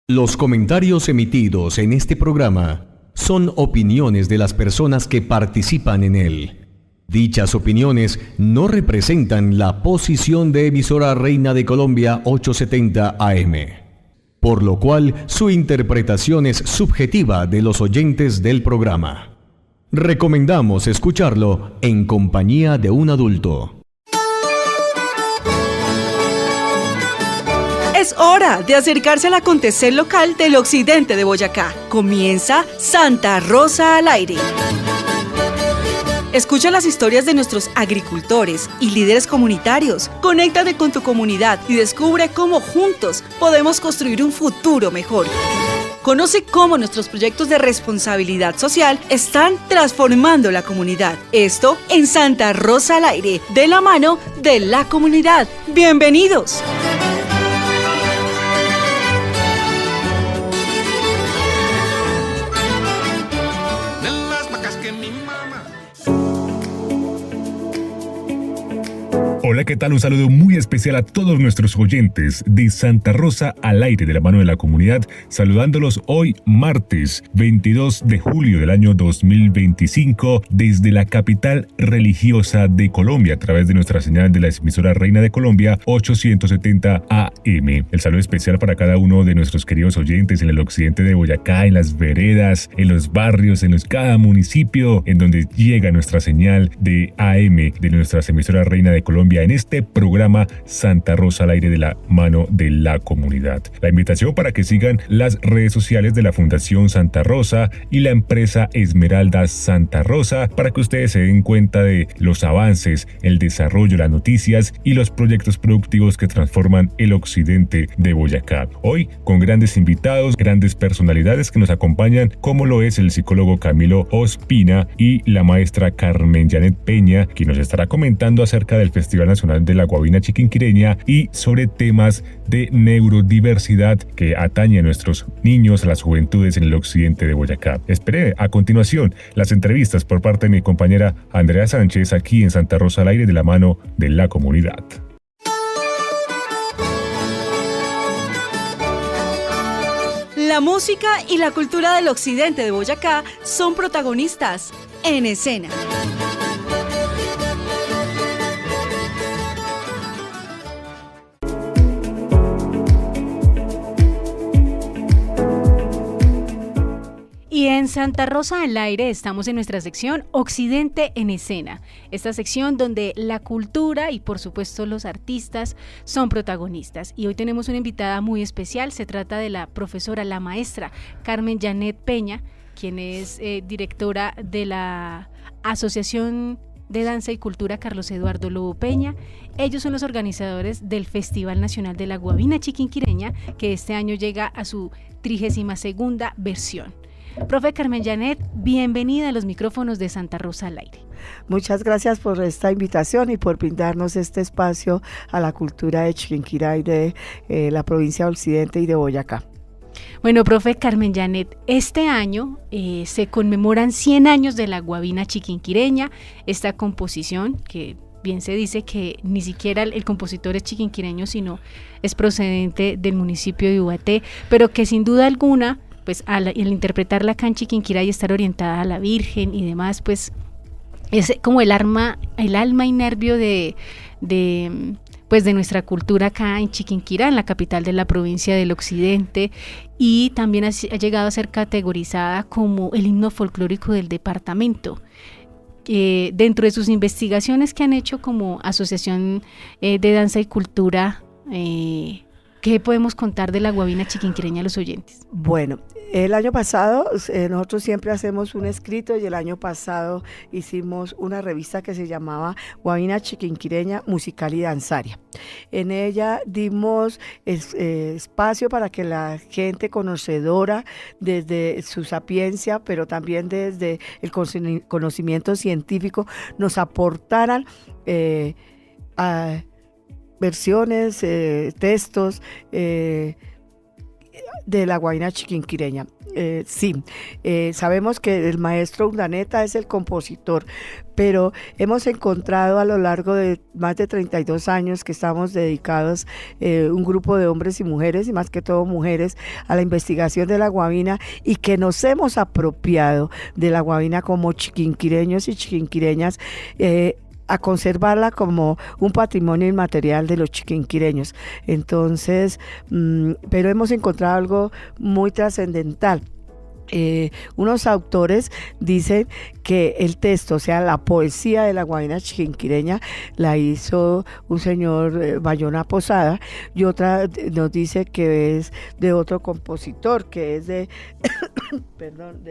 Los comentarios emitidos en este programa son opiniones de las personas que participan en él. Dichas opiniones no representan la posición de emisora Reina de Colombia 870 AM, por lo cual su interpretación es subjetiva de los oyentes del programa. Recomendamos escucharlo en compañía de un adulto. Es hora de acercarse al acontecer local del occidente de Boyacá. Comienza Santa Rosa al aire. Escucha las historias de nuestros agricultores y líderes comunitarios. Conéctate con tu comunidad y descubre cómo juntos podemos construir un futuro mejor. Conoce cómo nuestros proyectos de responsabilidad social están transformando la comunidad. Esto en Santa Rosa al aire, de la mano de la comunidad. ¡Bienvenidos! Hola, ¿qué tal? Un saludo muy especial a todos nuestros oyentes de Santa Rosa al aire, de la mano de la comunidad, saludándolos hoy martes 22 de julio del año 2025 desde la capital religiosa de Colombia a través de nuestra señal de la emisora Reina de Colombia 870 AM. El saludo especial para cada uno de nuestros queridos oyentes en el occidente de Boyacá, en las veredas, en los barrios, cada municipio en donde llega nuestra señal de AM de nuestras emisoras Reina de Colombia en este programa Santa Rosa al aire, de la mano de la comunidad. La invitación para que sigan las redes sociales de la Fundación Santa Rosa y la empresa Esmeralda Santa Rosa para que ustedes se den cuenta de los avances, el desarrollo, las noticias y los proyectos productivos que transforman el occidente de Boyacá. Hoy con grandes invitados, grandes personalidades que nos acompañan, como lo es el psicólogo Camilo Ospina y la maestra Carmen Janet Peña, quien nos estará comentando acerca del Festival Nacional de la Guavina Chiquinquireña y sobre temas de neurodiversidad que atañe a nuestros niños, a las juventudes en el occidente de Boyacá. Esperé a continuación las entrevistas por parte de mi compañera Andrea Sánchez aquí en Santa Rosa al aire, de la mano de la comunidad. La música y la cultura del occidente de Boyacá son protagonistas en escena. Y en Santa Rosa al aire estamos en nuestra sección Occidente en Escena, esta sección donde la cultura y por supuesto los artistas son protagonistas. Y hoy tenemos una invitada muy especial, se trata de la profesora, la maestra Carmen Janet Peña, quien es directora de la Asociación de Danza y Cultura Carlos Eduardo Lobo Peña. Ellos son los organizadores del Festival Nacional de la Guavina Chiquinquireña, que este año llega a su 32ª versión. Profe Carmen Janet, bienvenida a los micrófonos de Santa Rosa al aire. Muchas gracias por esta invitación y por brindarnos este espacio a la cultura de Chiquinquirá y de la provincia de Occidente y de Boyacá. Bueno, profe Carmen Janet, este año se conmemoran 100 años de la Guavina Chiquinquireña, esta composición que bien se dice que ni siquiera el compositor es chiquinquireño, sino es procedente del municipio de Ubaté, pero que sin duda alguna, pues al interpretarla acá en Chiquinquirá y estar orientada a la Virgen y demás, pues es como el alma y nervio de nuestra cultura acá en Chiquinquirá, en la capital de la provincia del occidente, y también ha llegado a ser categorizada como el himno folclórico del departamento. Dentro de sus investigaciones que han hecho como Asociación de Danza y Cultura, ¿qué podemos contar de la Guavina Chiquinquireña a los oyentes? Bueno, el año pasado nosotros siempre hacemos un escrito y el año pasado hicimos una revista que se llamaba Guavina Chiquinquireña Musical y Danzaria. En ella dimos espacio para que la gente conocedora desde su sapiencia, pero también desde el conocimiento científico, nos aportaran versiones, textos, de la Guavina Chiquinquireña. Sí, sabemos que el maestro Urdaneta es el compositor, pero hemos encontrado a lo largo de más de 32 años que estamos dedicados, un grupo de hombres y mujeres, y más que todo mujeres, a la investigación de la guavina, y que nos hemos apropiado de la guavina como chiquinquireños y chiquinquireñas, a conservarla como un patrimonio inmaterial de los chiquinquireños. Entonces, pero hemos encontrado algo muy trascendental. Unos autores dicen que el texto, o sea, la poesía de la guavina chiquinquireña, la hizo un señor Bayona Posada, y otra nos dice que es de otro compositor, que es de perdón,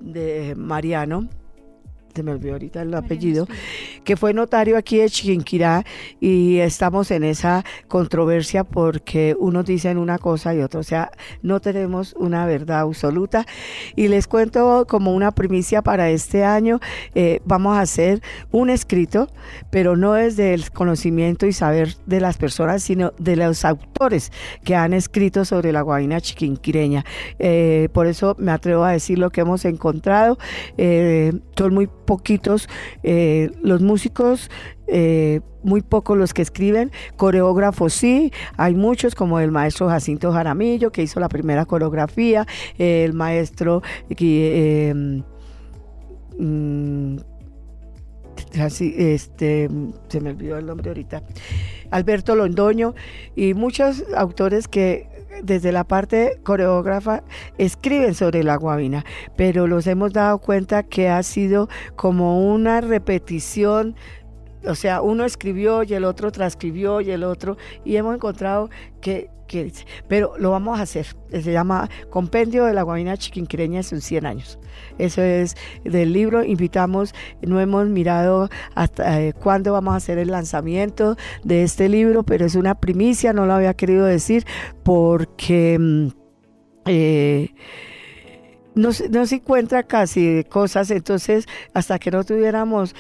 de Mariano, se me olvidó ahorita el apellido, que fue notario aquí de Chiquinquirá, y estamos en esa controversia porque unos dicen una cosa y otros, o sea, no tenemos una verdad absoluta. Y les cuento como una primicia para este año, vamos a hacer un escrito, pero no desde el conocimiento y saber de las personas, sino de los autores que han escrito sobre la guavina chiquinquireña. Por eso me atrevo a decir lo que hemos encontrado. Son muy poquitos los músicos, muy pocos los que escriben. Coreógrafos sí, hay muchos, como el maestro Jacinto Jaramillo, que hizo la primera coreografía, el maestro se me olvidó el nombre ahorita, Alberto Londoño, y muchos autores que desde la parte coreógrafa escriben sobre la guavina, pero los hemos dado cuenta que ha sido como una repetición, o sea, uno escribió y el otro transcribió y el otro, y hemos encontrado pero lo vamos a hacer. Se llama Compendio de la Guavina Chiquinquireña en sus 100 años. Eso es del libro. Invitamos, no hemos mirado hasta cuándo vamos a hacer el lanzamiento de este libro, pero es una primicia, no lo había querido decir porque no se encuentra casi cosas, entonces hasta que no tuviéramos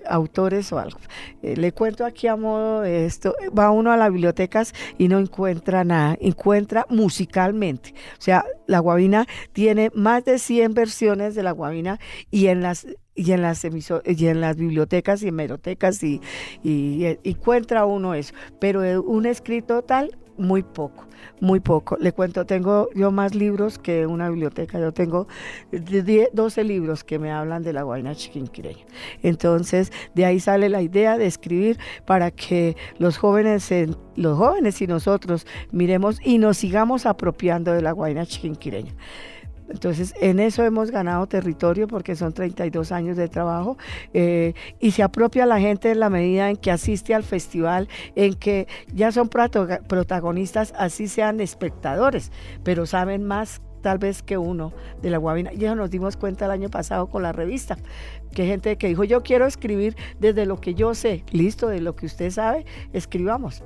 autores o algo. Le cuento aquí a modo de esto, va uno a las bibliotecas y no encuentra nada, encuentra musicalmente. O sea, la guavina tiene más de 100 versiones de la guavina, y en las bibliotecas y hemerotecas y encuentra uno eso, pero un escrito tal, muy poco. Le cuento, tengo yo más libros que una biblioteca. Yo tengo 12 libros que me hablan de la guavina chiquinquireña. Entonces, de ahí sale la idea de escribir para que los jóvenes y nosotros miremos y nos sigamos apropiando de la guavina chiquinquireña. Entonces, en eso hemos ganado territorio porque son 32 años de trabajo, y se apropia la gente en la medida en que asiste al festival, en que ya son protagonistas, así sean espectadores, pero saben más tal vez que uno de la guavina. Y eso nos dimos cuenta el año pasado con la revista, que gente que dijo, yo quiero escribir desde lo que yo sé. Listo, de lo que usted sabe, escribamos.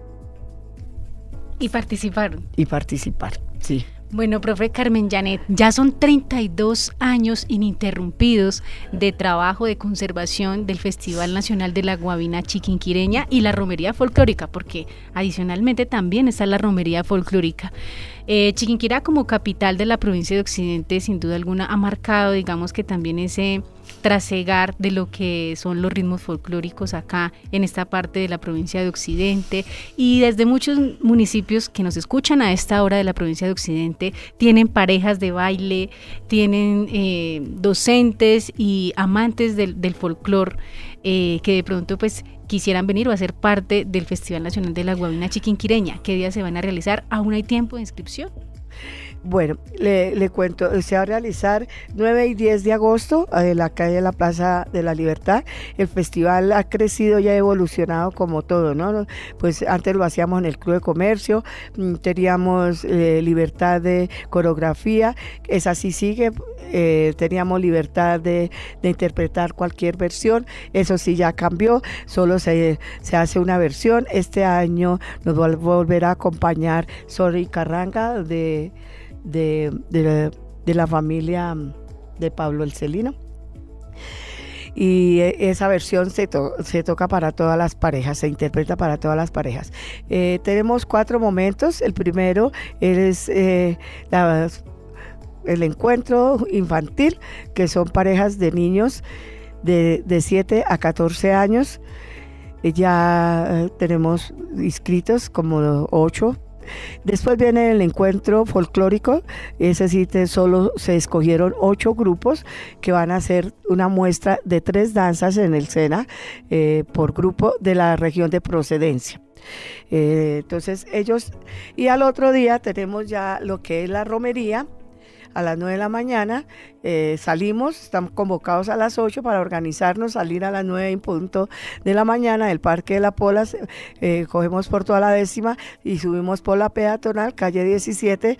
Y participaron. Sí. Bueno, profe Carmen Janet, ya son 32 años ininterrumpidos de trabajo de conservación del Festival Nacional de la Guavina Chiquinquireña y la Romería Folclórica, porque adicionalmente también está la Romería Folclórica. Chiquinquirá, como capital de la provincia de Occidente, sin duda alguna ha marcado, digamos, que también ese trasegar de lo que son los ritmos folclóricos acá en esta parte de la provincia de Occidente, y desde muchos municipios que nos escuchan a esta hora de la provincia de Occidente tienen parejas de baile, tienen docentes y amantes del folclor, que de pronto pues quisieran venir o hacer parte del Festival Nacional de la Guavina Chiquinquireña. ¿Qué días se van a realizar? ¿Aún hay tiempo de inscripción? Bueno, le cuento, se va a realizar 9 y 10 de agosto en la calle de la Plaza de la Libertad. El festival ha crecido y ha evolucionado como todo, ¿no? Pues antes lo hacíamos en el Club de Comercio, teníamos libertad de coreografía, esa sí sigue, teníamos libertad de interpretar cualquier versión, eso sí ya cambió, solo se hace una versión. Este año nos volverá a acompañar Sori Carranga de la familia de Pablo el Celino. esa versión se toca para todas las parejas, se interpreta para todas las parejas. Tenemos 4 momentos. El primero es el encuentro infantil, que son parejas de niños de 7 a 14 años. Ya tenemos inscritos como 8. Después viene el encuentro folclórico. Ese sí solo se escogieron 8 grupos que van a hacer una muestra de 3 danzas en el SENA por grupo de la región de procedencia. Entonces ellos, y al otro día tenemos ya lo que es la romería. A las 9 de la mañana salimos, estamos convocados a las 8 para organizarnos, salir a las 9 en punto de la mañana del Parque de la Pola, cogemos por toda la 10ª y subimos por la peatonal, calle 17,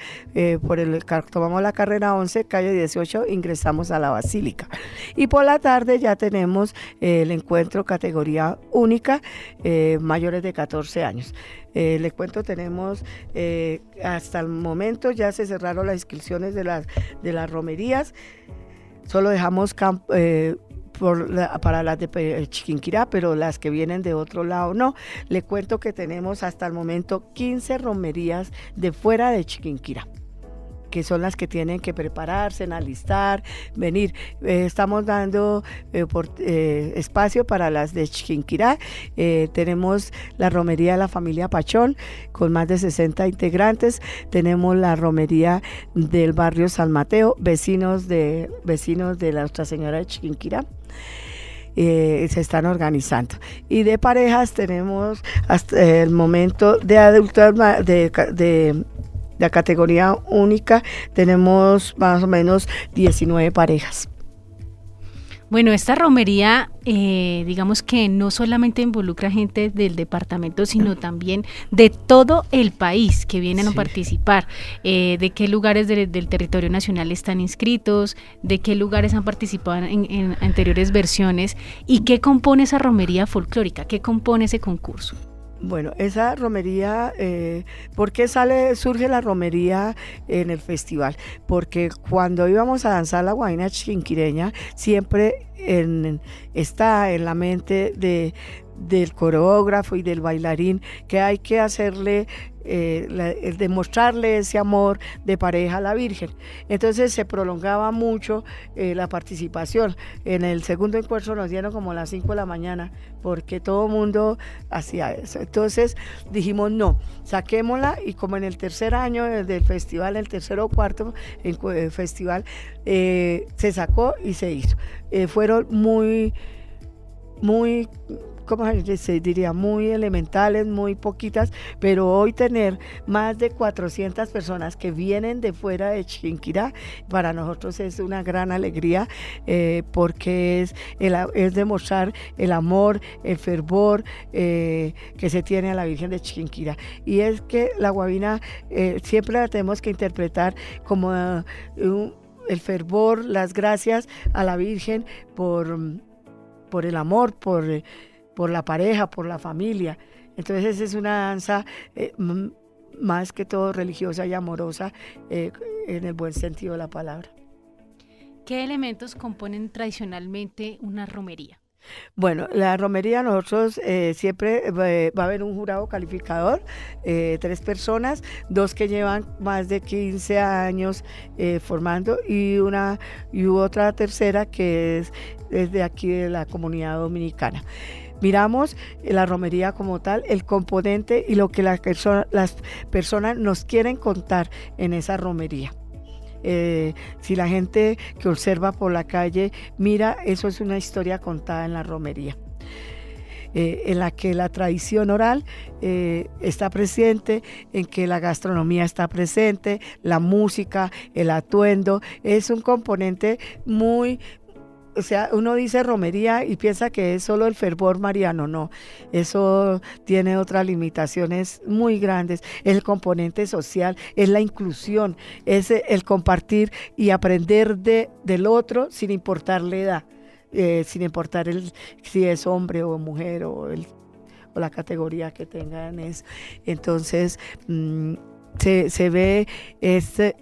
tomamos la carrera 11, calle 18, ingresamos a la Basílica. Y por la tarde ya tenemos el encuentro categoría única, mayores de 14 años. Les cuento, tenemos hasta el momento ya se cerraron las inscripciones de las romerías. Solo dejamos para las de Chiquinquirá, pero las que vienen de otro lado no. Le cuento que tenemos hasta el momento 15 romerías de fuera de Chiquinquirá, que son las que tienen que prepararse, alistar, venir. Estamos dando espacio para las de Chiquinquirá. Tenemos la romería de la familia Pachón, con más de 60 integrantes. Tenemos la romería del barrio San Mateo, vecinos de la Nuestra Señora de Chiquinquirá. Se están organizando. Y de parejas tenemos hasta el momento de adultos de la categoría única, tenemos más o menos 19 parejas. Bueno, esta romería, digamos que no solamente involucra gente del departamento, sino también de todo el país que vienen a participar. ¿De qué lugares del territorio nacional están inscritos? ¿De qué lugares han participado en anteriores versiones? ¿Y qué compone esa romería folclórica? ¿Qué compone ese concurso? Bueno, esa romería, ¿por qué surge la romería en el festival? Porque cuando íbamos a danzar la guabina chiquinquireña, siempre está en la mente del coreógrafo y del bailarín que hay que hacerle, demostrarle ese amor de pareja a la Virgen. Entonces se prolongaba mucho la participación. En el segundo encuentro nos dieron como a las 5 de la mañana, porque todo el mundo hacía eso. Entonces dijimos no, saquémosla, y como en el tercer año del festival, el tercero o cuarto festival, se sacó y se hizo. Fueron muy, ¿cómo se diría? Muy elementales, muy poquitas, pero hoy tener más de 400 personas que vienen de fuera de Chiquinquirá, para nosotros es una gran alegría, porque es demostrar el amor, el fervor que se tiene a la Virgen de Chiquinquirá. Y es que la guabina siempre la tenemos que interpretar como el fervor, las gracias a la Virgen por el amor, por la pareja, por la familia. Entonces es una danza más que todo religiosa y amorosa, en el buen sentido de la palabra. ¿Qué elementos componen tradicionalmente una romería? Bueno, la romería nosotros siempre va a haber un jurado calificador, 3 personas, 2 que llevan más de 15 años formando y otra tercera que es de aquí de la comunidad dominicana. Miramos la romería como tal, el componente y lo que las personas nos quieren contar en esa romería. Si la gente que observa por la calle mira, eso es una historia contada en la romería, en la que la tradición oral está presente, en que la gastronomía está presente, la música, el atuendo, es un componente muy... O sea, uno dice romería y piensa que es solo el fervor mariano, no, eso tiene otras limitaciones muy grandes. Es el componente social, es la inclusión, es el compartir y aprender del otro sin importar la edad, sin importar si es hombre o mujer o la categoría que tengan. Entonces, se ve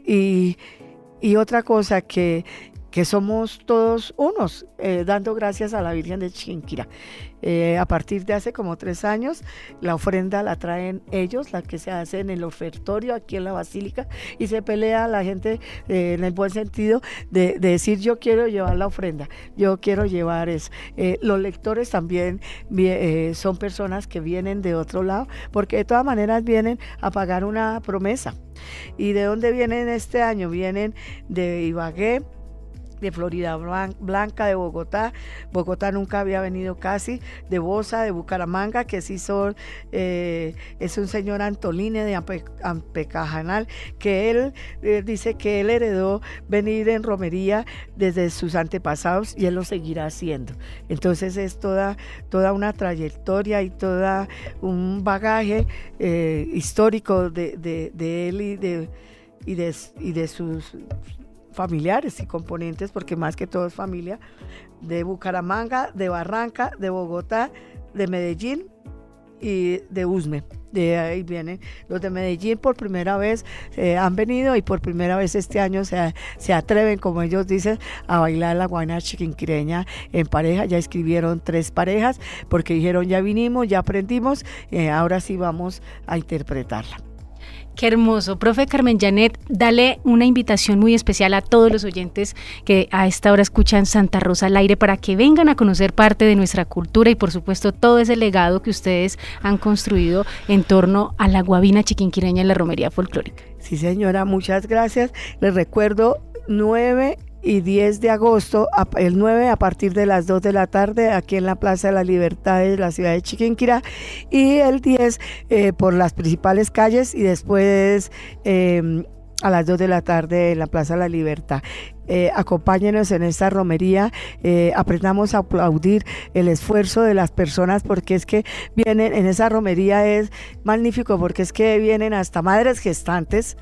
y otra cosa que que somos todos unos, dando gracias a la Virgen de Chiquinquirá. A partir de hace como 3 años, la ofrenda la traen ellos, la que se hace en el ofertorio aquí en la Basílica, y se pelea la gente en el buen sentido de decir yo quiero llevar la ofrenda, yo quiero llevar eso. Los lectores también son personas que vienen de otro lado, porque de todas maneras vienen a pagar una promesa. ¿Y de dónde vienen este año? Vienen de Ibagué, de Florida Blanca, de Bogotá nunca había venido casi, de Bosa, de Bucaramanga, que sí son, es un señor Antoline de Ampecajanal, que él dice que él heredó venir en romería desde sus antepasados y él lo seguirá haciendo. Entonces es toda una trayectoria y toda un bagaje histórico de él y de sus familiares y componentes, porque más que todo es familia, de Bucaramanga, de Barranca, de Bogotá, de Medellín y de Usme. De ahí vienen los de Medellín. Por primera vez han venido, y por primera vez este año se atreven, como ellos dicen, a bailar la guabina chiquinquireña en pareja. Ya escribieron 3 parejas porque dijeron ya vinimos, ya aprendimos, ahora sí vamos a interpretarla. Qué hermoso. Profe Carmen Janet, dale una invitación muy especial a todos los oyentes que a esta hora escuchan Santa Rosa al aire, para que vengan a conocer parte de nuestra cultura y por supuesto todo ese legado que ustedes han construido en torno a la guabina chiquinquireña en la romería folclórica. Sí, señora, muchas gracias. Les recuerdo 9 y 10 de agosto, el 9 a partir de las 2 de la tarde aquí en la Plaza de la Libertad de la ciudad de Chiquinquirá, y el 10 por las principales calles, y después a las 2 de la tarde en la Plaza de la Libertad. Acompáñenos en esta romería, aprendamos a aplaudir el esfuerzo de las personas, porque es que vienen en esa romería, es magnífico, porque es que vienen hasta madres gestantes,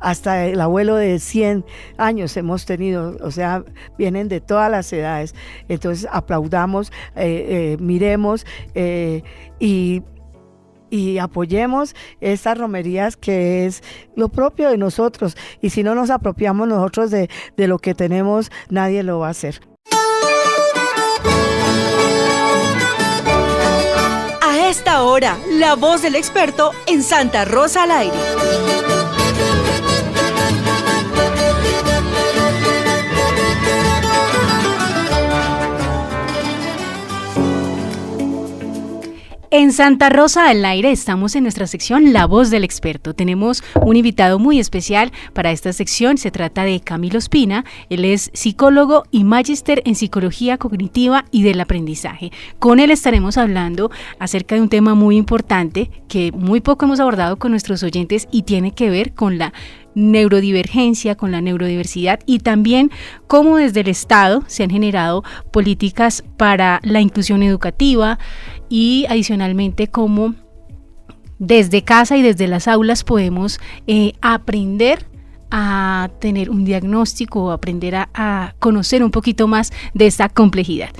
hasta el abuelo de 100 años hemos tenido, o sea, vienen de todas las edades. Entonces aplaudamos, miremos y apoyemos estas romerías, que es lo propio de nosotros, y si no nos apropiamos nosotros de lo que tenemos, nadie lo va a hacer. A esta hora, la voz del experto en Santa Rosa al aire. En Santa Rosa al aire estamos en nuestra sección La Voz del Experto. Tenemos un invitado muy especial para esta sección. Se trata de Camilo Espina. Él es psicólogo y magíster en psicología cognitiva y del aprendizaje. Con él estaremos hablando acerca de un tema muy importante que muy poco hemos abordado con nuestros oyentes, y tiene que ver con la neurodivergencia, con la neurodiversidad, y también cómo desde el Estado se han generado políticas para la inclusión educativa, y adicionalmente cómo desde casa y desde las aulas podemos aprender a tener un diagnóstico, aprender a conocer un poquito más de esta complejidad.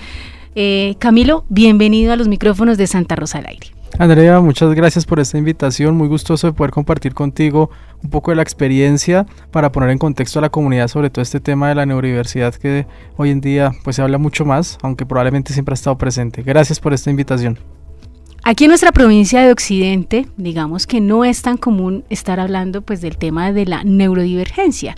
Camilo, bienvenido a los micrófonos de Santa Rosa al aire. Andrea, muchas gracias por esta invitación, muy gustoso de poder compartir contigo un poco de la experiencia para poner en contexto a la comunidad sobre todo este tema de la neurodiversidad, que hoy en día pues se habla mucho más, aunque probablemente siempre ha estado presente. Gracias por esta invitación. Aquí en nuestra provincia de Occidente, digamos que no es tan común estar hablando pues del tema de la neurodivergencia.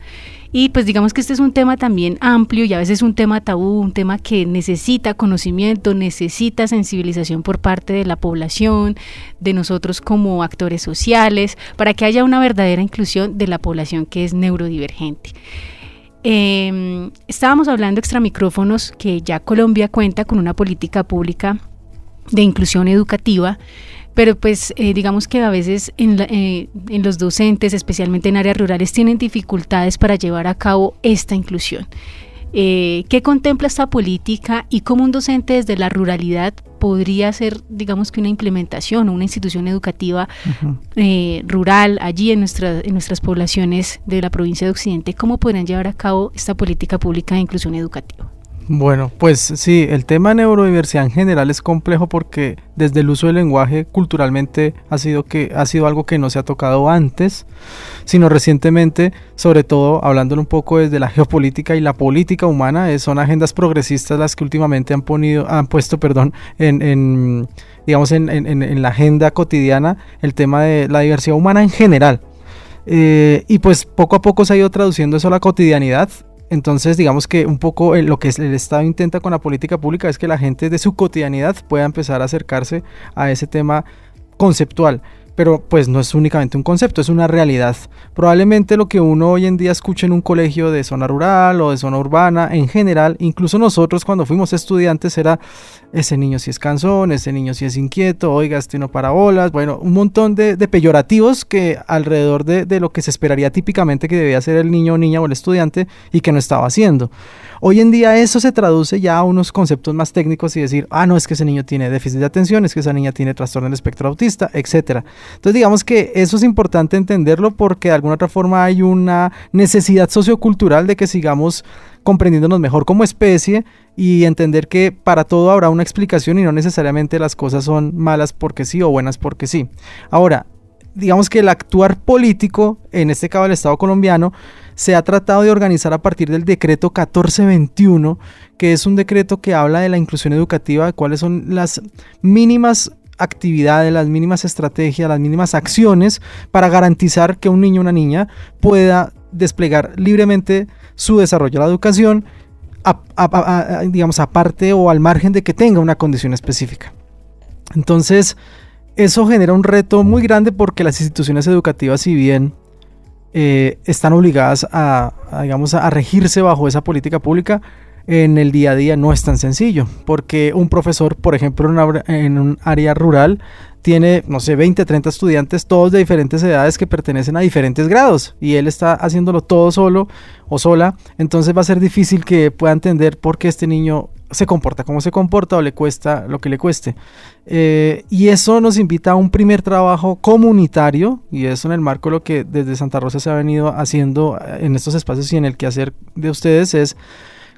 Y pues digamos que este es un tema también amplio, y a veces un tema tabú, un tema que necesita conocimiento, necesita sensibilización por parte de la población, de nosotros como actores sociales, para que haya una verdadera inclusión de la población que es neurodivergente. Estábamos hablando extra micrófonos que ya Colombia cuenta con una política pública de inclusión educativa, pero pues digamos que a veces en los docentes, especialmente en áreas rurales, tienen dificultades para llevar a cabo esta inclusión. ¿Qué contempla esta política y cómo un docente desde la ruralidad podría hacer, digamos que una implementación o una institución educativa rural allí en nuestras poblaciones de la provincia de Occidente? ¿Cómo podrían llevar a cabo esta política pública de inclusión educativa? Bueno, pues sí, el tema de neurodiversidad en general es complejo porque desde el uso del lenguaje culturalmente ha sido algo que no se ha tocado antes, sino recientemente, sobre todo hablándolo un poco desde la geopolítica y la política humana, son agendas progresistas las que últimamente han puesto en la agenda cotidiana el tema de la diversidad humana en general. Y pues poco a poco se ha ido traduciendo eso a la cotidianidad. Entonces digamos que un poco lo que el Estado intenta con la política pública es que la gente de su cotidianidad pueda empezar a acercarse a ese tema conceptual, pero pues no es únicamente un concepto, es una realidad. Probablemente lo que uno hoy en día escucha en un colegio de zona rural o de zona urbana en general, incluso nosotros cuando fuimos estudiantes era: ese niño sí es cansón, ese niño sí es inquieto, oiga, este no para bolas, bueno, un montón de peyorativos que alrededor de lo que se esperaría típicamente que debía ser el niño o niña o el estudiante y que no estaba haciendo. Hoy en día eso se traduce ya a unos conceptos más técnicos y decir: no, es que ese niño tiene déficit de atención, es que esa niña tiene trastorno del espectro autista, etcétera. Entonces digamos que eso es importante entenderlo porque de alguna otra forma hay una necesidad sociocultural de que sigamos comprendiéndonos mejor como especie y entender que para todo habrá una explicación y no necesariamente las cosas son malas porque sí o buenas porque sí. Ahora, digamos que el actuar político, en este caso del Estado colombiano, se ha tratado de organizar a partir del decreto 1421, que es un decreto que habla de la inclusión educativa, de cuáles son las mínimas actividades, las mínimas estrategias, las mínimas acciones para garantizar que un niño o una niña pueda desplegar libremente su desarrollo de la educación, digamos, aparte o al margen de que tenga una condición específica. Entonces, eso genera un reto muy grande porque las instituciones educativas, si bien están obligadas a regirse bajo esa política pública, en el día a día no es tan sencillo, porque un profesor, por ejemplo, en un área rural, tiene, no sé, 20, 30 estudiantes, todos de diferentes edades que pertenecen a diferentes grados, y él está haciéndolo todo solo o sola, entonces va a ser difícil que pueda entender por qué este niño se comporta como se comporta o le cuesta lo que le cueste. Y eso nos invita a un primer trabajo comunitario, y eso en el marco de lo que desde Santa Rosa se ha venido haciendo en estos espacios y en el quehacer de ustedes, es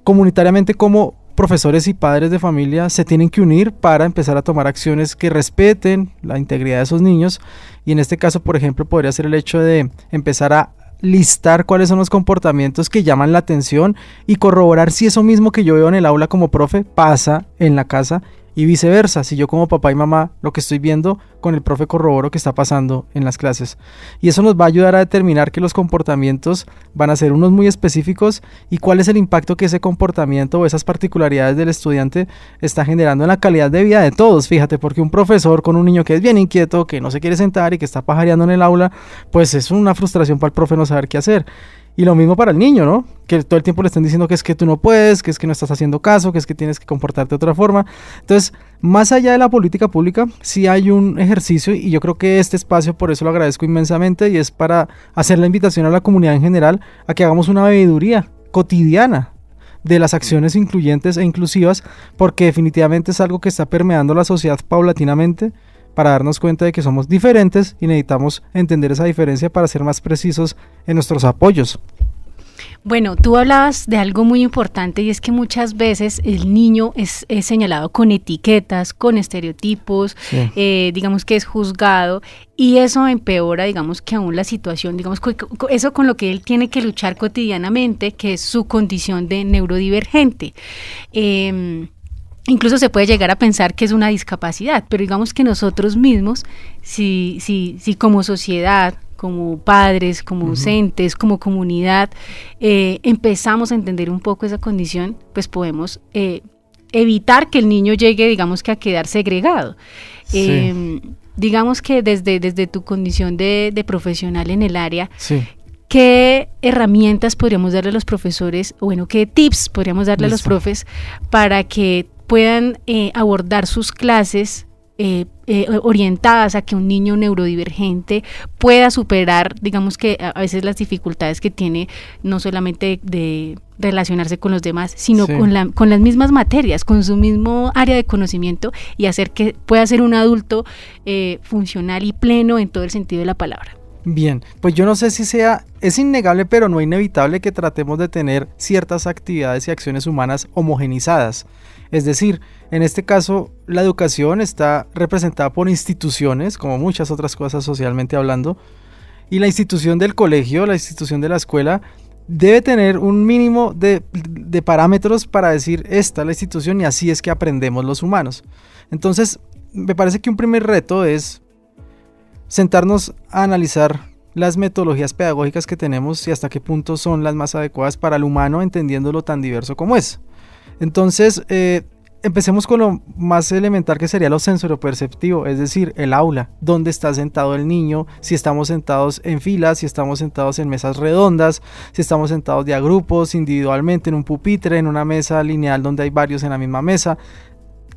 comunitariamente como profesores y padres de familia se tienen que unir para empezar a tomar acciones que respeten la integridad de esos niños, y en este caso, por ejemplo, podría ser el hecho de empezar a listar cuáles son los comportamientos que llaman la atención y corroborar si eso mismo que yo veo en el aula como profe pasa en la casa y viceversa. Si yo como papá y mamá lo que estoy viendo con el profe corroboro que está pasando en las clases, y eso nos va a ayudar a determinar que los comportamientos van a ser unos muy específicos y cuál es el impacto que ese comportamiento o esas particularidades del estudiante está generando en la calidad de vida de todos. Fíjate, porque un profesor con un niño que es bien inquieto, que no se quiere sentar y que está pajareando en el aula, pues es una frustración para el profe no saber qué hacer. Y lo mismo para el niño, ¿no? Que todo el tiempo le están diciendo que es que tú no puedes, que es que no estás haciendo caso, que es que tienes que comportarte de otra forma. Entonces, más allá de la política pública, sí hay un ejercicio, y yo creo que este espacio, por eso lo agradezco inmensamente, y es para hacer la invitación a la comunidad en general a que hagamos una veeduría cotidiana de las acciones incluyentes e inclusivas, porque definitivamente es algo que está permeando la sociedad paulatinamente, para darnos cuenta de que somos diferentes y necesitamos entender esa diferencia para ser más precisos en nuestros apoyos. Bueno, tú hablabas de algo muy importante, y es que muchas veces el niño es señalado con etiquetas, con estereotipos, sí. Digamos que es juzgado, y eso empeora, digamos que aún la situación, digamos eso con lo que él tiene que luchar cotidianamente, que es su condición de neurodivergente. Incluso se puede llegar a pensar que es una discapacidad, pero digamos que nosotros mismos, si como sociedad, como padres, como docentes, como comunidad, empezamos a entender un poco esa condición, pues podemos evitar que el niño llegue, digamos que a quedar segregado. Sí. Digamos que desde tu condición de profesional en el área, sí, ¿qué herramientas podríamos darle a los profesores, o bueno, qué tips podríamos darle a los profes para que puedan abordar sus clases orientadas a que un niño neurodivergente pueda superar, digamos que a veces las dificultades que tiene, no solamente de relacionarse con los demás, sino sí, con las mismas materias, con su mismo área de conocimiento, y hacer que pueda ser un adulto funcional y pleno en todo el sentido de la palabra? Bien, pues yo no sé si es innegable pero no inevitable que tratemos de tener ciertas actividades y acciones humanas homogenizadas. Es decir, en este caso la educación está representada por instituciones, como muchas otras cosas socialmente hablando, y la institución del colegio, la institución de la escuela, debe tener un mínimo de parámetros para decir esta es la institución y así es que aprendemos los humanos. Entonces, me parece que un primer reto es sentarnos a analizar las metodologías pedagógicas que tenemos y hasta qué punto son las más adecuadas para el humano, entendiéndolo tan diverso como es. Entonces, empecemos con lo más elemental, que sería lo sensorioperceptivo, es decir, el aula, dónde está sentado el niño, si estamos sentados en filas, si estamos sentados en mesas redondas, si estamos sentados de a grupos, individualmente, en un pupitre, en una mesa lineal donde hay varios en la misma mesa.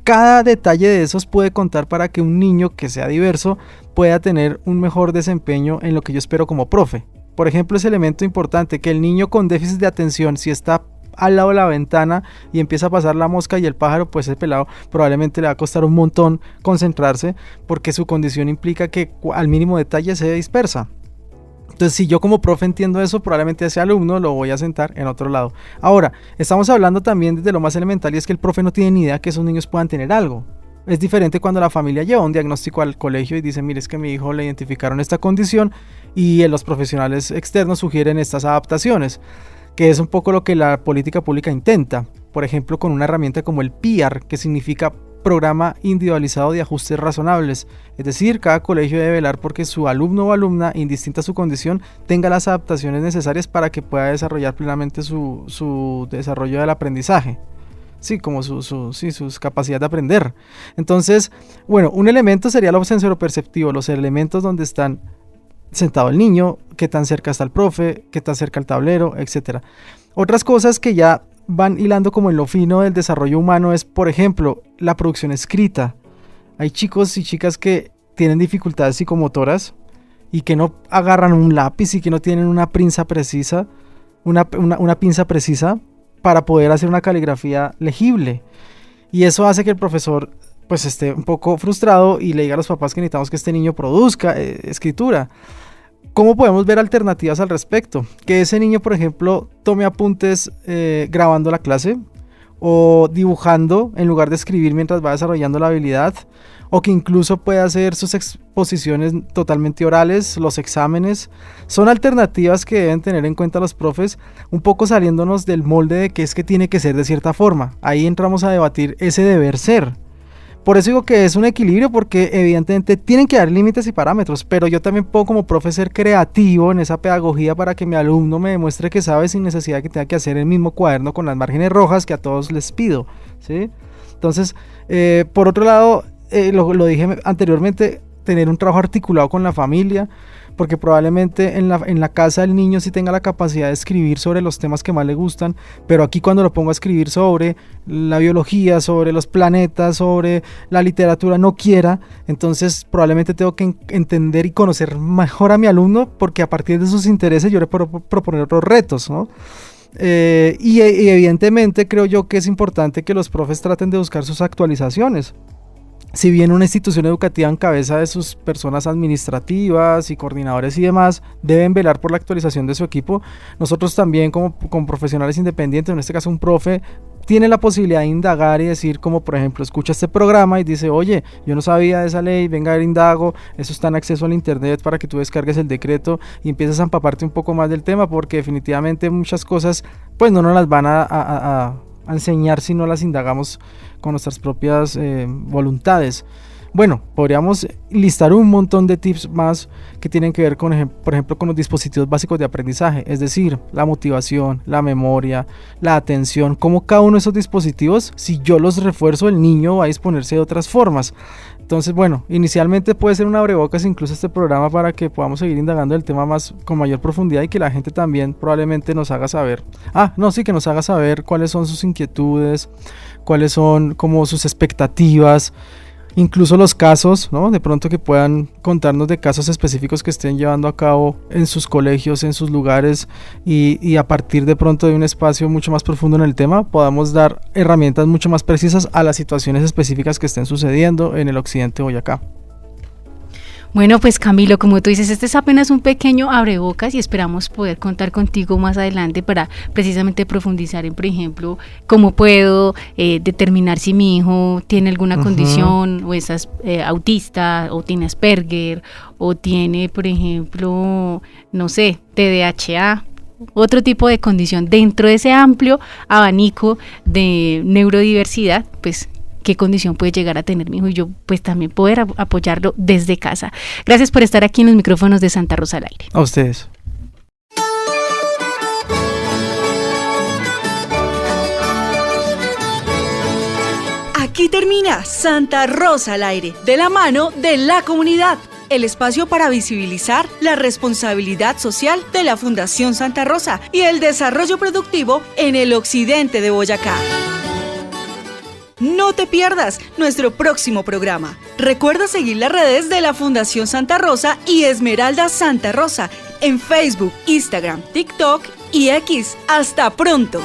Cada detalle de esos puede contar para que un niño que sea diverso pueda tener un mejor desempeño en lo que yo espero como profe. Por ejemplo, ese elemento importante, que el niño con déficit de atención, si está al lado de la ventana y empieza a pasar la mosca y el pájaro, pues ese pelado probablemente le va a costar un montón concentrarse, porque su condición implica que al mínimo detalle se dispersa. Entonces, si yo como profe entiendo eso, probablemente a ese alumno lo voy a sentar en otro lado. Ahora, estamos hablando también desde lo más elemental, y es que el profe no tiene ni idea que esos niños puedan tener algo. Es diferente cuando la familia lleva un diagnóstico al colegio y dice, mire, es que a mi hijo le identificaron esta condición, y los profesionales externos sugieren estas adaptaciones, que es un poco lo que la política pública intenta. Por ejemplo, con una herramienta como el PIAR, que significa Programa Individualizado de Ajustes Razonables. Es decir, cada colegio debe velar porque su alumno o alumna, indistinta a su condición, tenga las adaptaciones necesarias para que pueda desarrollar plenamente su desarrollo del aprendizaje. Sí, como sus capacidades de aprender. Entonces, bueno, un elemento sería lo sensoroperceptivo, los elementos donde están sentado el niño, qué tan cerca está el profe, qué tan cerca el tablero, etc. Otras cosas que ya van hilando como en lo fino del desarrollo humano es, por ejemplo, la producción escrita. Hay chicos y chicas que tienen dificultades psicomotoras y que no agarran un lápiz y que no tienen una pinza precisa, una pinza precisa para poder hacer una caligrafía legible. Y eso hace que el profesor pues esté un poco frustrado y le diga a los papás que necesitamos que este niño produzca escritura. ¿Cómo podemos ver alternativas al respecto? Que ese niño, por ejemplo, tome apuntes grabando la clase o dibujando en lugar de escribir mientras va desarrollando la habilidad, o que incluso pueda hacer sus exposiciones totalmente orales, los exámenes. Son alternativas que deben tener en cuenta los profes, un poco saliéndonos del molde de que es que tiene que ser de cierta forma. Ahí entramos a debatir ese deber ser. Por eso digo que es un equilibrio, porque evidentemente tienen que dar límites y parámetros, pero yo también puedo como profe ser creativo en esa pedagogía para que mi alumno me demuestre que sabe sin necesidad de que tenga que hacer el mismo cuaderno con las márgenes rojas que a todos les pido, ¿sí? Entonces, por otro lado, lo dije anteriormente, tener un trabajo articulado con la familia, porque probablemente en la casa el niño sí tenga la capacidad de escribir sobre los temas que más le gustan, pero aquí cuando lo pongo a escribir sobre la biología, sobre los planetas, sobre la literatura, no quiera, entonces probablemente tengo que entender y conocer mejor a mi alumno, porque a partir de sus intereses yo le puedo proponer otros retos, ¿no? Y evidentemente creo yo que es importante que los profes traten de buscar sus actualizaciones. Si bien una institución educativa en cabeza de sus personas administrativas y coordinadores y demás deben velar por la actualización de su equipo, nosotros también como profesionales independientes, en este caso un profe, tiene la posibilidad de indagar y decir, como por ejemplo, escucha este programa y dice, oye, yo no sabía de esa ley, venga a ver, indago, eso está en acceso al internet para que tú descargues el decreto y empieces a empaparte un poco más del tema, porque definitivamente muchas cosas pues no nos las van a enseñar si no las indagamos con nuestras propias voluntades. Bueno, podríamos listar un montón de tips más que tienen que ver con, por ejemplo, con los dispositivos básicos de aprendizaje, es decir, la motivación, la memoria, la atención, cómo cada uno de esos dispositivos, si yo los refuerzo, el niño va a disponerse de otras formas. Entonces, bueno, inicialmente puede ser un abrebocas incluso este programa para que podamos seguir indagando el tema más con mayor profundidad y que la gente también probablemente nos haga saber. Que nos haga saber cuáles son sus inquietudes, cuáles son como sus expectativas, incluso los casos, ¿no? De pronto que puedan contarnos de casos específicos que estén llevando a cabo en sus colegios, en sus lugares, y a partir de pronto de un espacio mucho más profundo en el tema podamos dar herramientas mucho más precisas a las situaciones específicas que estén sucediendo en el occidente Boyacá. Bueno, pues Camilo, como tú dices, este es apenas un pequeño abrebocas y esperamos poder contar contigo más adelante para precisamente profundizar en, por ejemplo, cómo puedo determinar si mi hijo tiene alguna condición o es autista o tiene Asperger o tiene, por ejemplo, no sé, TDAH, otro tipo de condición dentro de ese amplio abanico de neurodiversidad, pues qué condición puede llegar a tener mi hijo y yo pues también poder apoyarlo desde casa. Gracias por estar aquí en los micrófonos de Santa Rosa al Aire. A ustedes. Aquí termina Santa Rosa al Aire, de la mano de la comunidad. El espacio para visibilizar la responsabilidad social de la Fundación Santa Rosa y el desarrollo productivo en el occidente de Boyacá. No te pierdas nuestro próximo programa. Recuerda seguir las redes de la Fundación Santa Rosa y Esmeralda Santa Rosa en Facebook, Instagram, TikTok y X. ¡Hasta pronto!